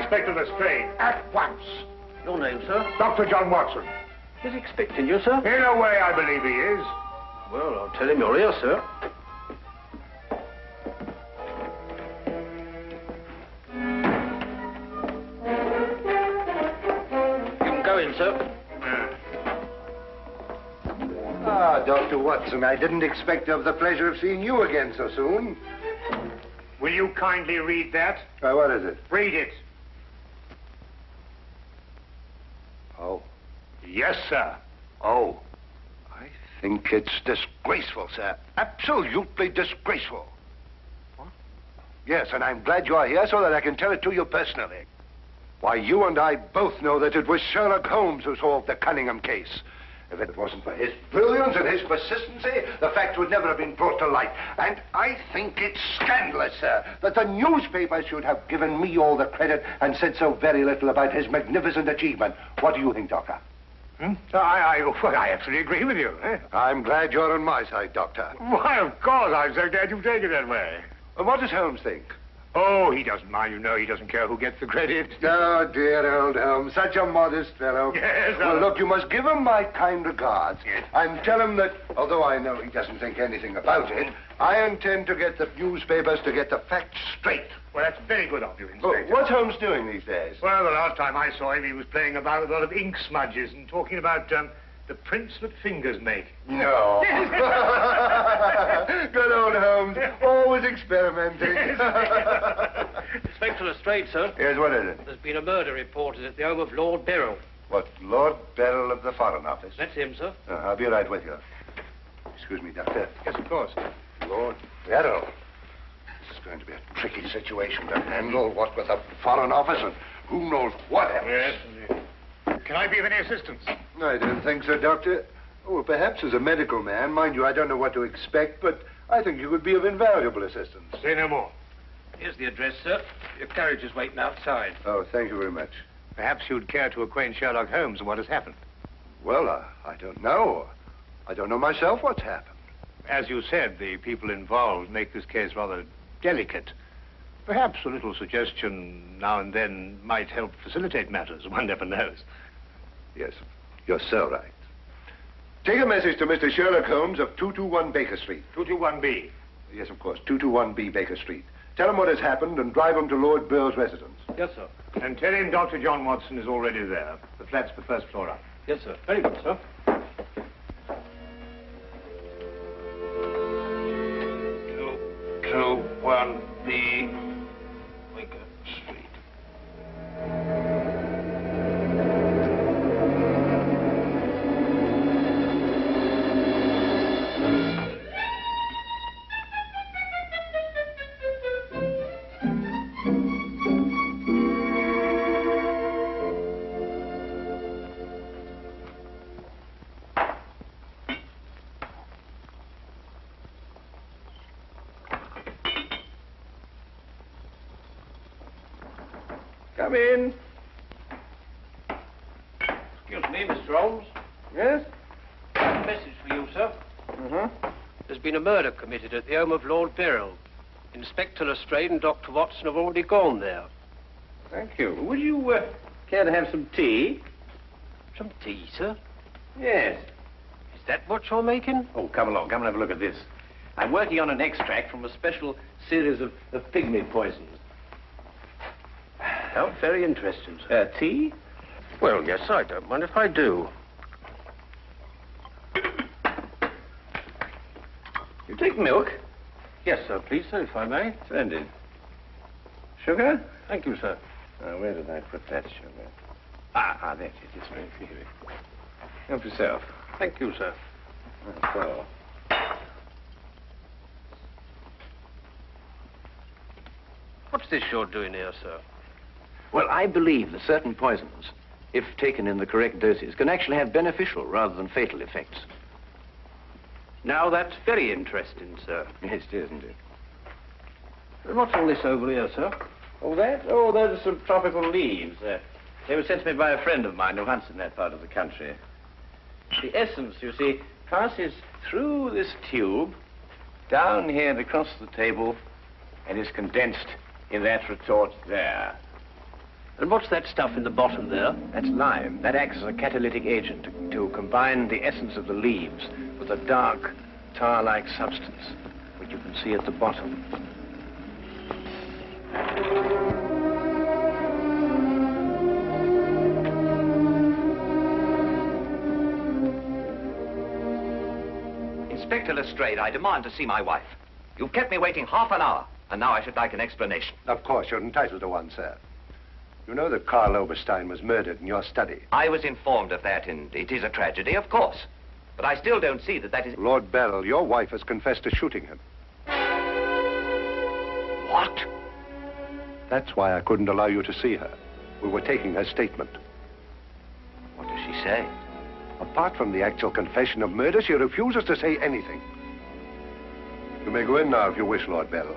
Inspector Lestrade, at once. Your name, sir? Dr. John Watson. He's expecting you, sir. In a way, I believe he is. Well, I'll tell him you're here, sir. You can go in, sir. Ah, Dr. Watson, I didn't expect to have the pleasure of seeing you again so soon. Will you kindly read that? What is it? Read it. Oh. Yes, sir. Oh. I think it's disgraceful, sir. Absolutely disgraceful. What? Yes, and I'm glad you're here so that I can tell it to you personally. Why, you and I both know that it was Sherlock Holmes who solved the Cunningham case. If it wasn't for his brilliance and his persistency, the facts would never have been brought to light. And I think it's scandalous, sir, that the newspapers should have given me all the credit and said so very little about his magnificent achievement. What do you think, Doctor? I absolutely agree with you. Eh? I'm glad you're on my side, Doctor. Why, of course. I'm so glad you take it that way. And what does Holmes think? Oh, he doesn't mind. You know, he doesn't care who gets the credit. Oh, dear old Holmes. Such a modest fellow. Yes, Well, look, you must give him my kind regards. Yes. And tell him that, although I know he doesn't think anything about it, I intend to get the newspapers to get the facts straight. Well, that's very good of you, Oh, Inspector. what's Holmes doing these days? Well, the last time I saw him, he was playing about with a lot of ink smudges and talking about the prints that fingers make. No. Good old Holmes. Always experimenting. Inspector Lestrade, sir. Yes, what is it? There's been a murder reported at the home of Lord Beryl. What, Lord Beryl of the Foreign Office? That's him, sir. I'll be right with you. Excuse me, Doctor. Yes, of course. Lord Beryl. This is going to be a tricky situation to handle, what with the Foreign Office and who knows what else. Yes. Can I be of any assistance? I don't think so, Doctor. Oh, perhaps as a medical man. Mind you, I don't know what to expect, but I think you could be of invaluable assistance. Say no more. Here's the address, sir. Your carriage is waiting outside. Oh, thank you very much. Perhaps you'd care to acquaint Sherlock Holmes with what has happened. Well, I don't know. I don't know myself what's happened. As you said, the people involved make this case rather delicate. Perhaps a little suggestion now and then might help facilitate matters. One never knows. Yes, you're so right. Take a message to Mr. Sherlock Holmes of 221 Baker Street. 221B. Yes, of course, 221B Baker Street. Tell him what has happened and drive him to Lord Beryl's residence. Yes, sir. And tell him Dr. John Watson is already there. The flat's the first floor up. Yes, sir. Very good, sir. 221B Baker Street. Come in. Excuse me, Mr. Holmes. Yes? A message for you, sir. There's been a murder committed at the home of Lord Beryl. Inspector Lestrade and Dr. Watson have already gone there. Thank you. Would you care to have some tea? Some tea, sir? Yes. Is that what you're making? Oh, come along. Come and have a look at this. I'm working on an extract from a special series of pygmy poisons. How very interesting, sir. Tea? Well, yes, I don't mind if I do. You take milk? Yes, sir, please, sir, if I may. Splendid. Sugar? Thank you, sir. Where did I put that sugar? Ah, that's it. It's right here. Help yourself. Thank you, sir. So. What's this you're doing here, sir? Well, I believe that certain poisons, if taken in the correct doses, can actually have beneficial rather than fatal effects. Now, that's very interesting, sir. Yes, it is, isn't it? What's all this over here, sir? Oh, that? Oh, those are some tropical leaves. They were sent to me by a friend of mine who hunts in that part of the country. The essence, you see, passes through this tube, down here and across the table, and is condensed in that retort there. And what's that stuff in the bottom there? That's lime. That acts as a catalytic agent to combine the essence of the leaves with a dark, tar-like substance, which you can see at the bottom. Inspector Lestrade, I demand to see my wife. You've kept me waiting half an hour, and now I should like an explanation. Of course, you're entitled to one, sir. You know that Karl Oberstein was murdered in your study. I was informed of that, and it is a tragedy, of course. But I still don't see that is... Lord Beryl, your wife has confessed to shooting him. What? That's why I couldn't allow you to see her. We were taking her statement. What does she say? Apart from the actual confession of murder, she refuses to say anything. You may go in now if you wish, Lord Beryl.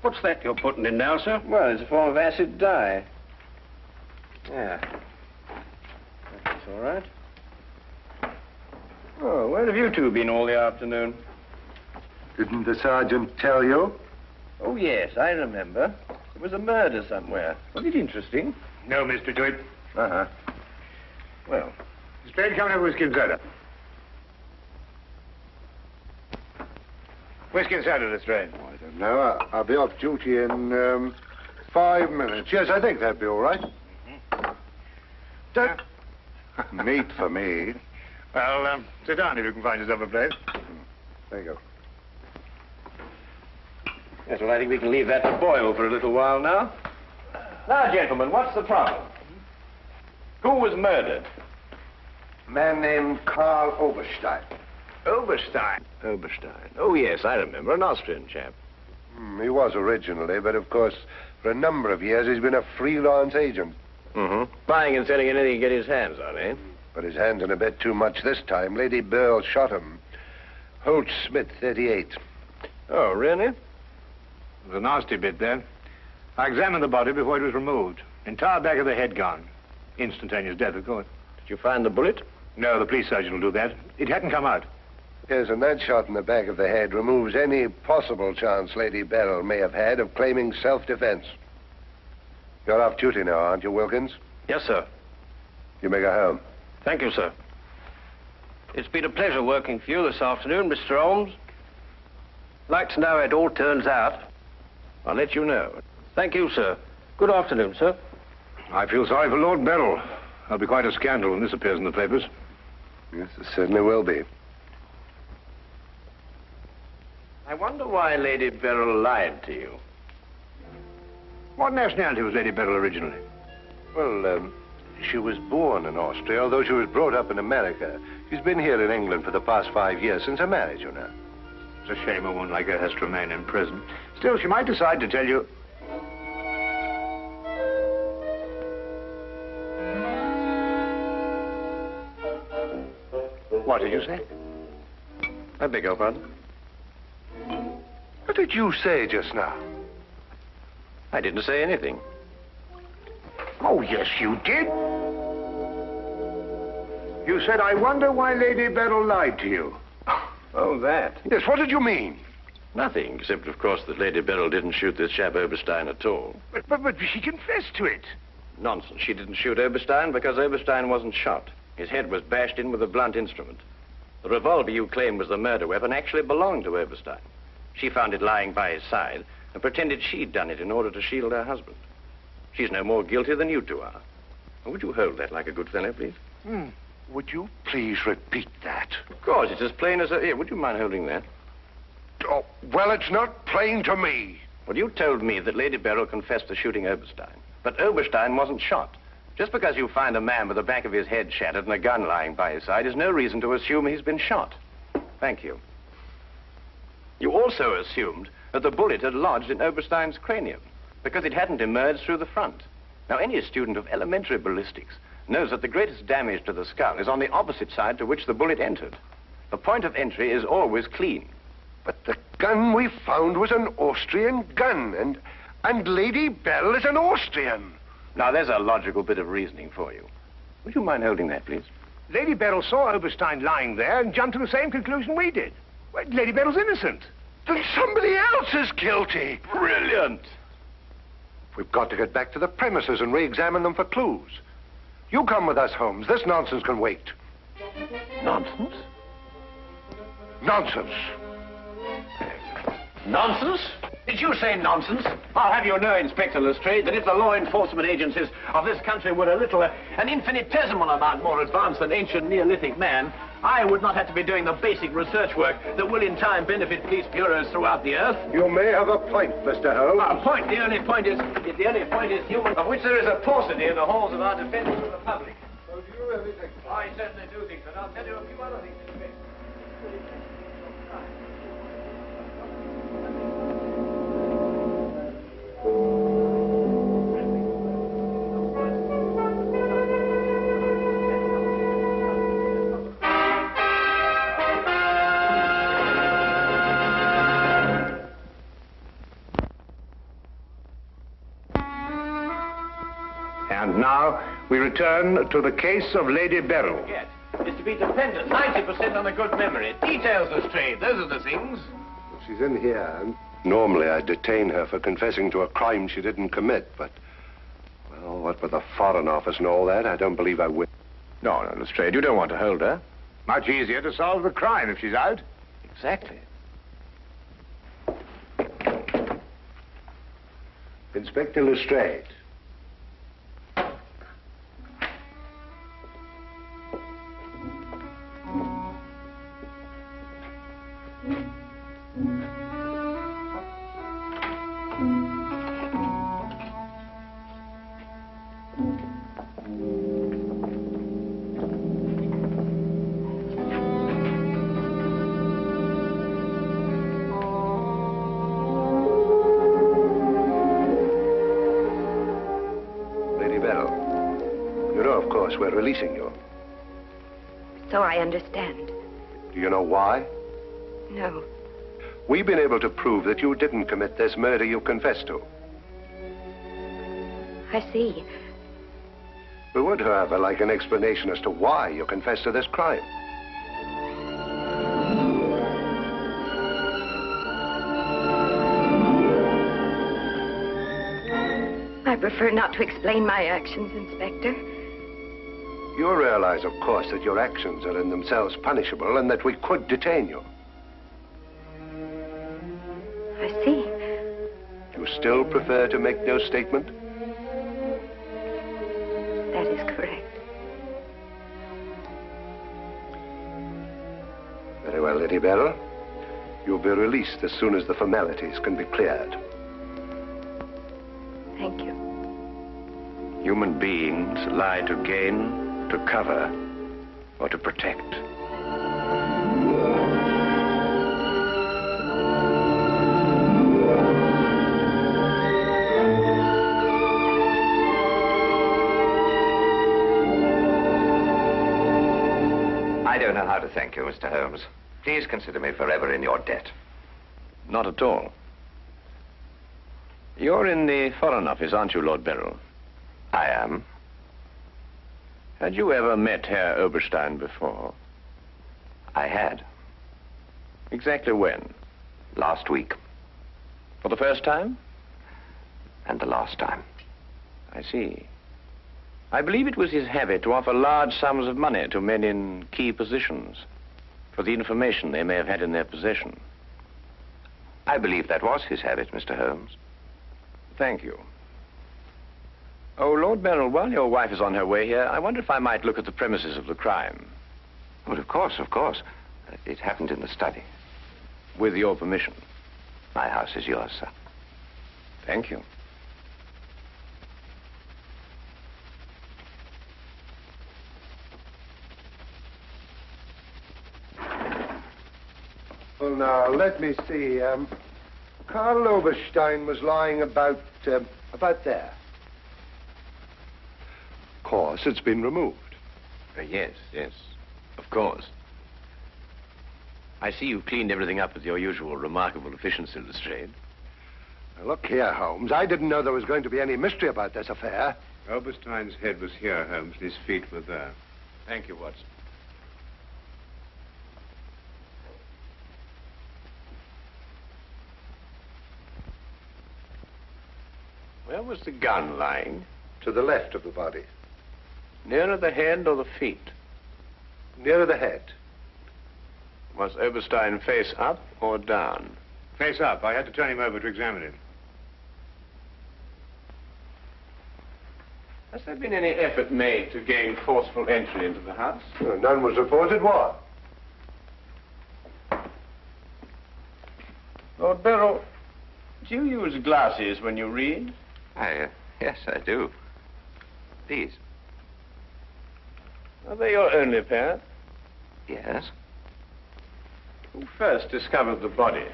What's that you're putting in now, sir? Well, it's a form of acid dye. Yeah. That's all right. Oh, where have you two been all the afternoon? Didn't the sergeant tell you? Oh, yes, I remember. There was a murder somewhere. Was it interesting? No, Mr. Dewitt. Uh-huh. Well, Straight come have whiskey and soda. Whiskey and soda, Lestrade. I don't know. I'll be off duty in 5 minutes. Yes, I think that'd be all right. Meat for me. Well, sit down if you can find yourself a place. There you go. yes, well, I think we can leave that to boil for a little while now. Now, gentlemen, what's the problem? Who was murdered? A man named Karl Oberstein. Oberstein. Oberstein. Oh, yes, I remember. An Austrian chap. He was originally, but of course, for a number of years, he's been a freelance agent. Mm-hmm. Buying and selling anything he can get his hands on, eh? But his hands in a bit too much this time. Lady Beryl shot him. Holt Smith, 38. Oh, really? It was a nasty bit there. I examined the body before it was removed. Entire back of the head gone. Instantaneous death, of course. Did you find the bullet? No, the police surgeon will do that. It hadn't come out. Yes, and that shot in the back of the head removes any possible chance Lady Beryl may have had of claiming self-defense. You're off duty now, aren't you, Wilkins? Yes, sir. You may go home. Thank you, sir. It's been a pleasure working for you this afternoon, Mr. Holmes. I'd like to know how it all turns out. I'll let you know. Thank you, sir. Good afternoon, sir. I feel sorry for Lord Beryl. There'll be quite a scandal when this appears in the papers. Yes, it certainly will be. I wonder why Lady Beryl lied to you. What nationality was Lady Beryl originally? Well, she was born in Austria, although she was brought up in America. She's been here in England for the past 5 years, since her marriage, you know. It's a shame a woman like her has to remain in prison. Still, she might decide to tell you... What did you say? I beg your pardon? What did you say just now? I didn't say anything. Oh, yes, you did. You said, I wonder why Lady Beryl lied to you. Oh, that? Yes, what did you mean? Nothing, except, of course, that Lady Beryl didn't shoot this chap Oberstein at all. But she confessed to it. Nonsense. She didn't shoot Oberstein because Oberstein wasn't shot. His head was bashed in with a blunt instrument. The revolver you claim was the murder weapon actually belonged to Oberstein. She found it lying by his side and pretended she'd done it in order to shield her husband. She's no more guilty than you two are. Would you hold that like a good fellow, please? Would you please repeat that? Of course, it's as plain as a... Here, would you mind holding that? Oh, well, it's not plain to me. Well, you told me that Lady Beryl confessed to shooting Oberstein. But Oberstein wasn't shot. Just because you find a man with the back of his head shattered and a gun lying by his side is no reason to assume he's been shot. Thank you. You also assumed that the bullet had lodged in Oberstein's cranium because it hadn't emerged through the front. Now, any student of elementary ballistics knows that the greatest damage to the skull is on the opposite side to which the bullet entered. The point of entry is always clean. But the gun we found was an Austrian gun, and Lady Beryl is an Austrian. Now, there's a logical bit of reasoning for you. Would you mind holding that, please? Lady Beryl saw Oberstein lying there and jumped to the same conclusion we did. Well, Lady Beryl's innocent. Then somebody else is guilty. Brilliant! We've got to get back to the premises and re-examine them for clues. You come with us, Holmes. This nonsense can wait. Nonsense? Nonsense. Nonsense? Did you say nonsense? I'll have you know, Inspector Lestrade, that if the law enforcement agencies of this country were an infinitesimal amount more advanced than ancient Neolithic man, I would not have to be doing the basic research work that will in time benefit police bureaus throughout the earth. You may have a point, Mr. Holmes. A point? The only point is human, of which there is a paucity in the halls of our defense of the public. So do you really think so? I certainly do think so. And I'll tell you a few other things, Inspector. And now we return to the case of Lady Beryl. Yes, it's to be dependent 90% on a good memory. Details, Lestrade, those are the things. Well, she's in here. And normally I'd detain her for confessing to a crime she didn't commit, but... Well, what with the Foreign Office and all that, I don't believe I will. No, Lestrade, you don't want to hold her. Much easier to solve the crime if she's out. Exactly. Inspector Lestrade. We're releasing you. So I understand. Do you know why? No. We've been able to prove that you didn't commit this murder you confessed to. I see. We would, however, like an explanation as to why you confessed to this crime. I prefer not to explain my actions, Inspector. You realize, of course, that your actions are in themselves punishable and that we could detain you. I see. You still prefer to make no statement? That is correct. Very well, Lady Beryl. You'll be released as soon as the formalities can be cleared. Thank you. Human beings lie to gain, to cover, or to protect. I don't know how to thank you, Mr. Holmes. Please consider me forever in your debt. Not at all. You're in the Foreign Office, aren't you, Lord Beryl? I am. Had you ever met Herr Oberstein before? I had. Exactly when? Last week. For the first time? And the last time. I see. I believe it was his habit to offer large sums of money to men in key positions for the information they may have had in their possession. I believe that was his habit, Mr. Holmes. Thank you. Oh, Lord Beryl, while your wife is on her way here, I wonder if I might look at the premises of the crime. Well, of course, of course. It happened in the study. With your permission. My house is yours, sir. Thank you. Well, now, let me see. Karl Oberstein was lying about there. Of course, it's been removed. Yes, of course. I see you cleaned everything up with your usual remarkable efficiency, Lestrade. Now, look here, Holmes. I didn't know there was going to be any mystery about this affair. Oberstein's head was here, Holmes, and his feet were there. Thank you, Watson. Where was the gun lying? To the left of the body. Nearer the head or the feet? Nearer the head. Was Oberstein face up or down? Face up. I had to turn him over to examine him. Has there been any effort made to gain forceful entry into the house? None was reported. Why? Lord Beryl, do you use glasses when you read? Yes, I do. These? Are they your only pair? Yes. Who first discovered the body?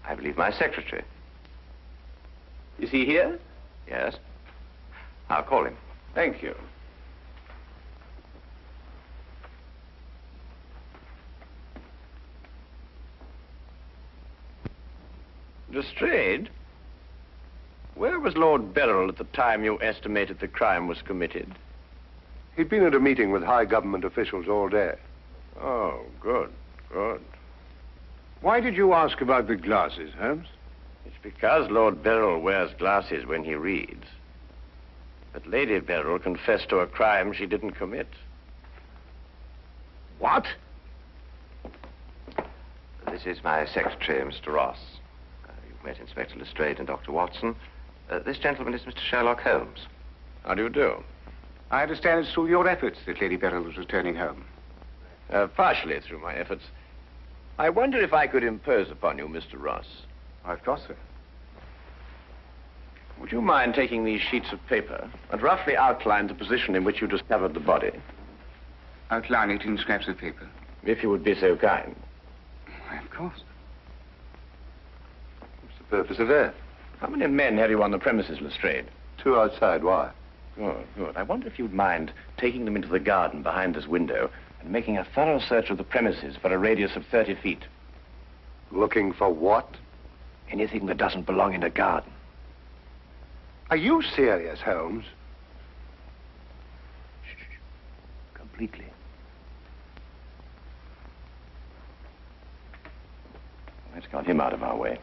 I believe my secretary. Is he here? Yes. I'll call him. Thank you. Lestrade, where was Lord Beryl at the time you estimated the crime was committed? He'd been at a meeting with high government officials all day. Oh, good. Why did you ask about the glasses, Holmes? It's because Lord Beryl wears glasses when he reads. But Lady Beryl confessed to a crime she didn't commit. What? This is my secretary, Mr. Ross. You've met Inspector Lestrade and Dr. Watson. This gentleman is Mr. Sherlock Holmes. How do you do? I understand it's through your efforts that Lady Beryl was returning home. Partially through my efforts. I wonder if I could impose upon you, Mr. Ross. Of course, sir. Would you mind taking these sheets of paper and roughly outline the position in which you discovered the body? Outline it in scraps of paper. If you would be so kind. Why, of course. What's the purpose of that? How many men have you on the premises, Lestrade? 2 outside. Why? Good. I wonder if you'd mind taking them into the garden behind this window and making a thorough search of the premises for a radius of 30 feet. Looking for what? Anything that doesn't belong in a garden. Are you serious, Holmes? Completely. Let's got him out of our way.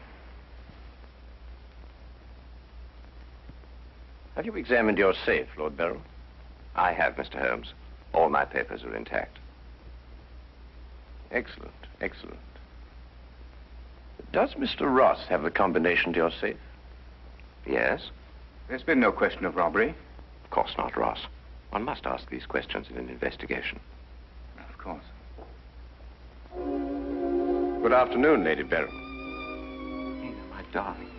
Have you examined your safe, Lord Beryl? I have, Mr. Holmes. All my papers are intact. Excellent. Does Mr. Ross have the combination to your safe? Yes? There's been no question of robbery. Of course not, Ross. One must ask these questions in an investigation. Of course. Good afternoon, Lady Beryl. Nina, my darling.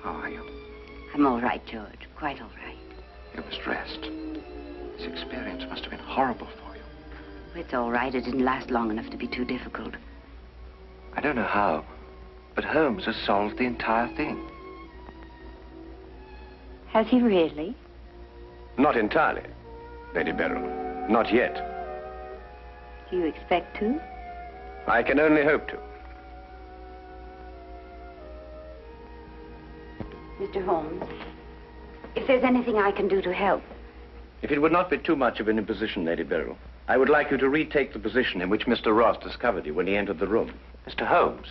How are you? I'm all right, George. Quite all right. You must rest. This experience must have been horrible for you. It's all right. It didn't last long enough to be too difficult. I don't know how, but Holmes has solved the entire thing. Has he really? Not entirely, Lady Beryl. Not yet. Do you expect to? I can only hope to. Mr. Holmes, if there's anything I can do to help. If it would not be too much of an imposition, Lady Beryl, I would like you to retake the position in which Mr. Ross discovered you when he entered the room. Mr. Holmes,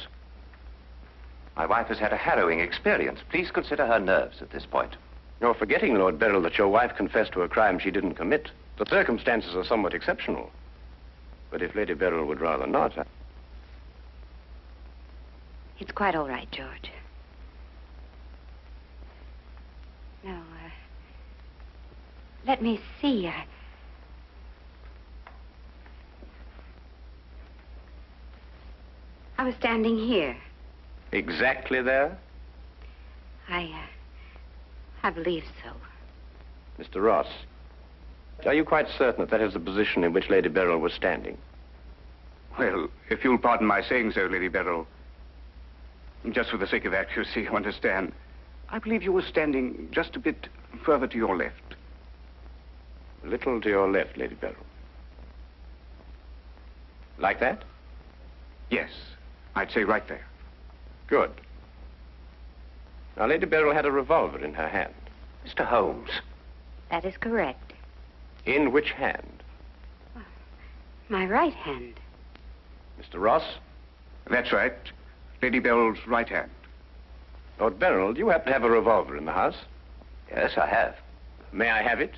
my wife has had a harrowing experience. Please consider her nerves at this point. You're forgetting, Lord Beryl, that your wife confessed to a crime she didn't commit. The circumstances are somewhat exceptional. But if Lady Beryl would rather not... It's quite all right, George. Now, let me see. I was standing here. Exactly there? I believe so. Mr. Ross, are you quite certain that that is the position in which Lady Beryl was standing? Well, if you'll pardon my saying so, Lady Beryl, just for the sake of accuracy, you understand, I believe you were standing just a bit further to your left. A little to your left, Lady Beryl. Like that? Yes, I'd say right there. Good. Now, Lady Beryl had a revolver in her hand. Mr. Holmes. That is correct. In which hand? My right hand. Mr. Ross? That's right. Lady Beryl's right hand. Lord Beryl, do you happen to have a revolver in the house? Yes, I have. May I have it?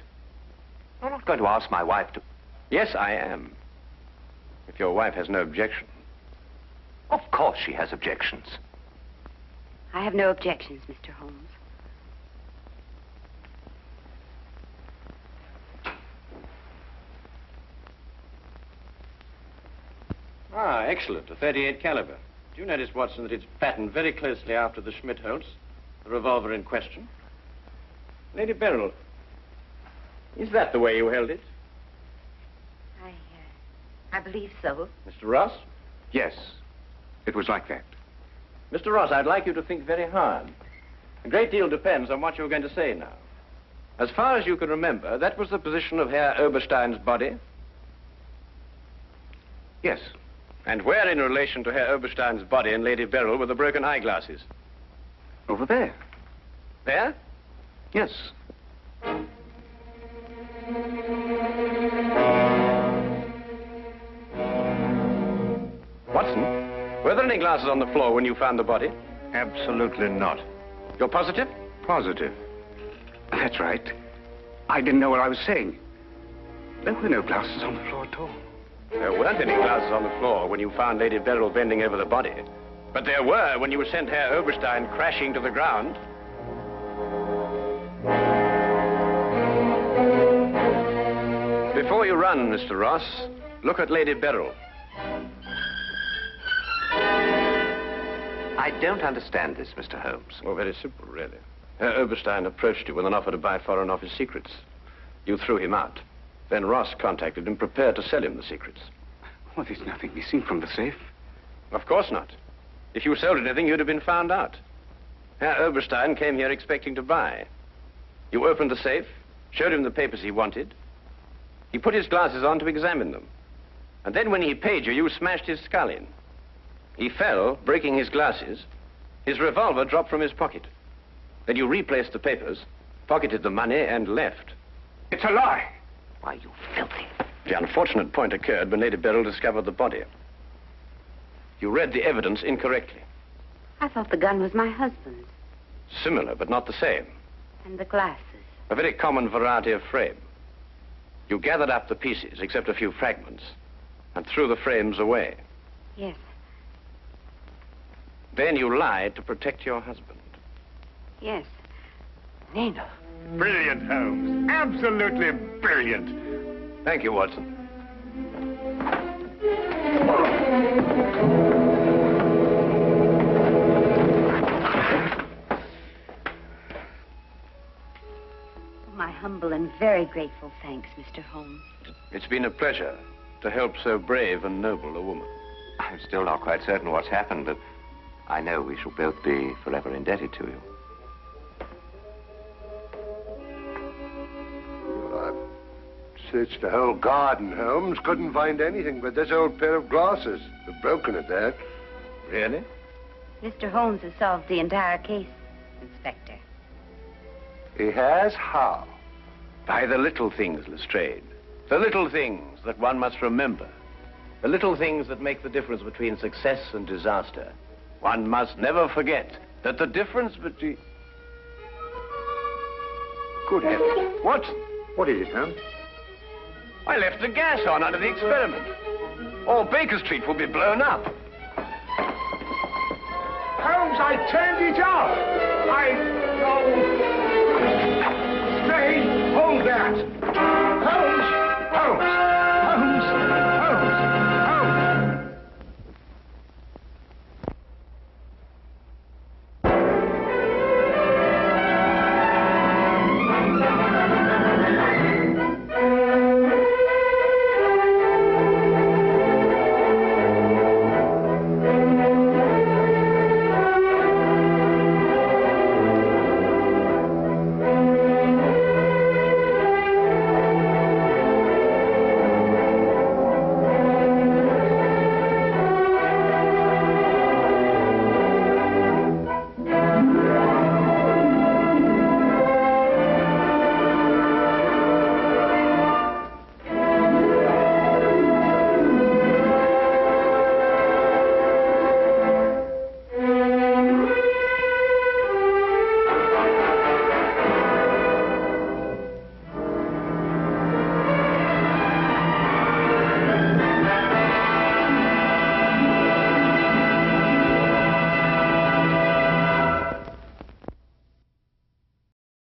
I'm not going to ask my wife to... Yes, I am. If your wife has no objection. Of course she has objections. I have no objections, Mr. Holmes. Ah, excellent. A .38 caliber. Do you notice, Watson, that it's patterned very closely after the Schmidt-Holtz, the revolver in question? Lady Beryl, is that the way you held it? I believe so. Mr. Ross? Yes, it was like that. Mr. Ross, I'd like you to think very hard. A great deal depends on what you're going to say now. As far as you can remember, that was the position of Herr Oberstein's body? Yes. And where in relation to Herr Oberstein's body and Lady Beryl were the broken eyeglasses? Over there. There? Yes. Watson, were there any glasses on the floor when you found the body? Absolutely not. You're positive? Positive. That's right. I didn't know what I was saying. There were no glasses on the floor at all. There weren't any glasses on the floor when you found Lady Beryl bending over the body. But there were when you sent Herr Oberstein crashing to the ground. Before you run, Mr. Ross, look at Lady Beryl. I don't understand this, Mr. Holmes. Well, very simple, really. Herr Oberstein approached you with an offer to buy Foreign Office secrets. You threw him out. Then Ross contacted him, prepared to sell him the secrets. Well, there's nothing missing from the safe. Of course not. If you sold anything, you'd have been found out. Herr Oberstein came here expecting to buy. You opened the safe, showed him the papers he wanted. He put his glasses on to examine them. And then when he paid you, you smashed his skull in. He fell, breaking his glasses. His revolver dropped from his pocket. Then you replaced the papers, pocketed the money, and left. It's a lie. Why, you filthy... The unfortunate point occurred when Lady Beryl discovered the body. You read the evidence incorrectly. I thought the gun was my husband's. Similar, but not the same. And the glasses. A very common variety of frame. You gathered up the pieces, except a few fragments, and threw the frames away. Yes. Then you lied to protect your husband. Yes. Nina. Brilliant, Holmes. Absolutely brilliant. Thank you, Watson. My humble and very grateful thanks, Mr. Holmes. It's been a pleasure to help so brave and noble a woman. I'm still not quite certain what's happened, but I know we shall both be forever indebted to you. Searched the whole garden, Holmes. Couldn't find anything but this old pair of glasses. They're broken at that. Really? Mr. Holmes has solved the entire case, Inspector. He has? How? By the little things, Lestrade. The little things that one must remember. The little things that make the difference between success and disaster. One must never forget that the difference between... Good heavens. What? What is it, Holmes? I left the gas on under the experiment. All Baker Street will be blown up. Holmes, I turned it off. No. Stay. Hold that.